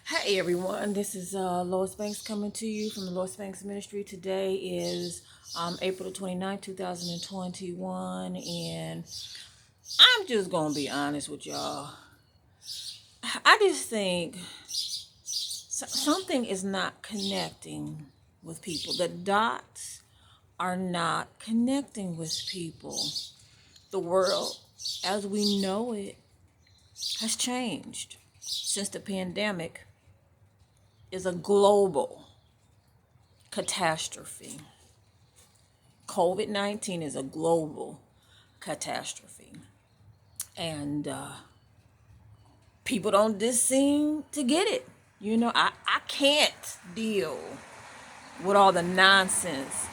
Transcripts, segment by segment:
Hey everyone, this is Lois Banks coming to you from the Lois Banks Ministry. Today is April 29th, 2021, and I'm just going to be honest with y'all. I just think something is not connecting with people. The dots are not connecting with people. The world as we know it has changed since the pandemic is a global catastrophe. COVID-19 is a global catastrophe. And people don't just seem to get it. I can't deal with all the nonsense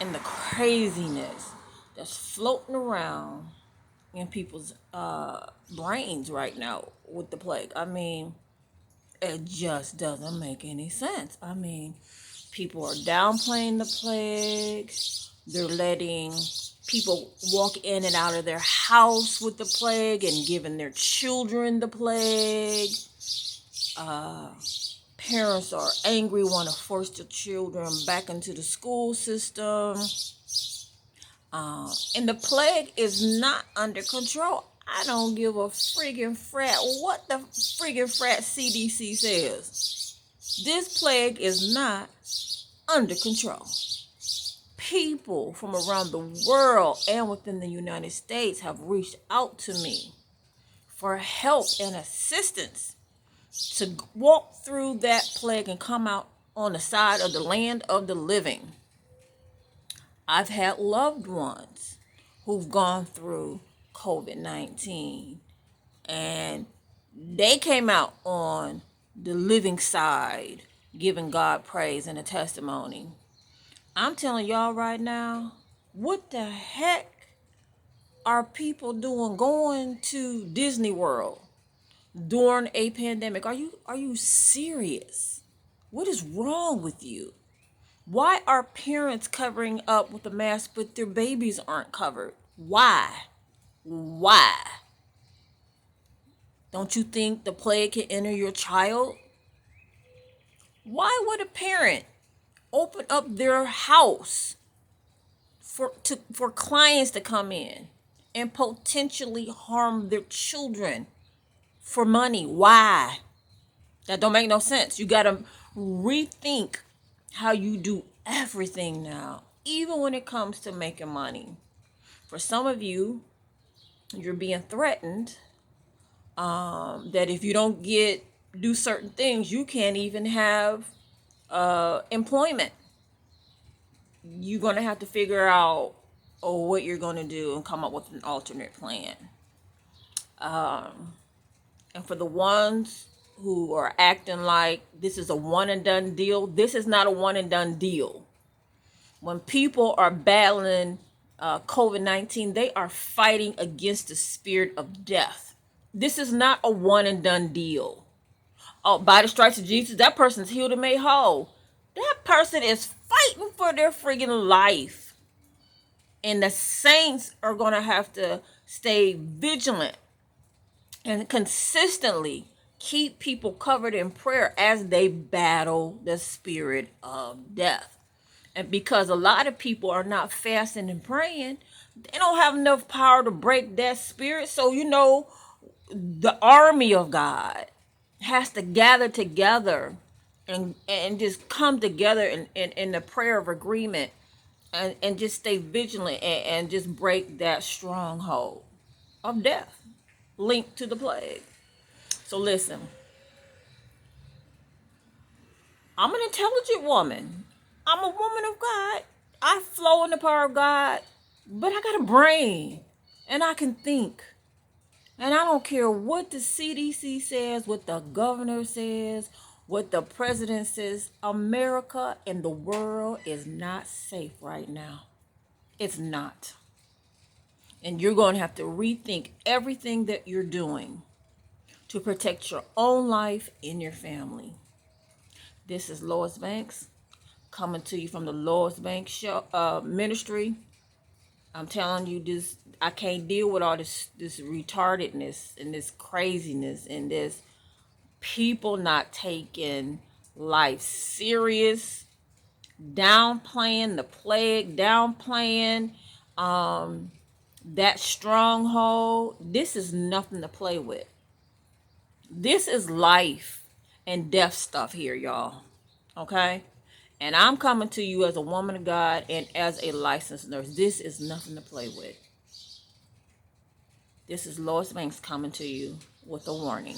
and the craziness that's floating around in people's brains right now with the plague. I mean, it just doesn't make any sense. I mean, people are downplaying the plague. They're letting people walk in and out of their house with the plague and giving their children the plague. Parents are angry, want to force their children back into the school system. And the plague is not under control. I don't give a friggin' frat what the friggin' frat CDC says. This plague is not under control. People from around the world and within the United States have reached out to me for help and assistance to walk through that plague and come out on the side of the land of the living. I've had loved ones who've gone through COVID-19 and they came out on the living side, giving God praise and a testimony. I'm telling y'all right now, what the heck are people doing going to Disney World during a pandemic? Are you serious? What is wrong with you? Why are parents covering up with a mask but their babies aren't covered? Why? Why? Don't you think the plague can enter your child? Why would a parent open up their house for clients to come in and potentially harm their children for money? Why? That don't make no sense. You got to rethink how you do everything now, even when it comes to making money. For some of you, you're being threatened that if you don't do certain things, you can't even have employment. You're going to have to figure out what you're going to do and come up with an alternate plan. And for the ones who are acting like this is a one and done deal, this is not a one and done deal. When people are battling COVID-19, they are fighting against the spirit of death. This is not a one and done deal. Oh, by the stripes of Jesus, that person's healed and made whole. That person is fighting for their friggin' life. And the saints are going to have to stay vigilant and consistently keep people covered in prayer as they battle the spirit of death. And because a lot of people are not fasting and praying, they don't have enough power to break that spirit. So, the army of God has to gather together and just come together in the prayer of agreement and just stay vigilant and just break that stronghold of death linked to the plague. So listen, I'm an intelligent woman. I'm a woman of God. I flow in the power of God, but I got a brain and I can think. And I don't care what the CDC says, what the governor says, what the president says. America and the world is not safe right now. It's not. And you're going to have to rethink everything that you're doing to protect your own life and your family. This is Lois Banks coming to you from the Lois Banks show, ministry. I'm telling you this, I can't deal with all this retardedness and this craziness and this people not taking life serious, downplaying the plague, downplaying that stronghold. This is nothing to play with. This is life and death stuff here, y'all. Okay? And I'm coming to you as a woman of God and as a licensed nurse. This is nothing to play with. This is Lois Banks coming to you with a warning.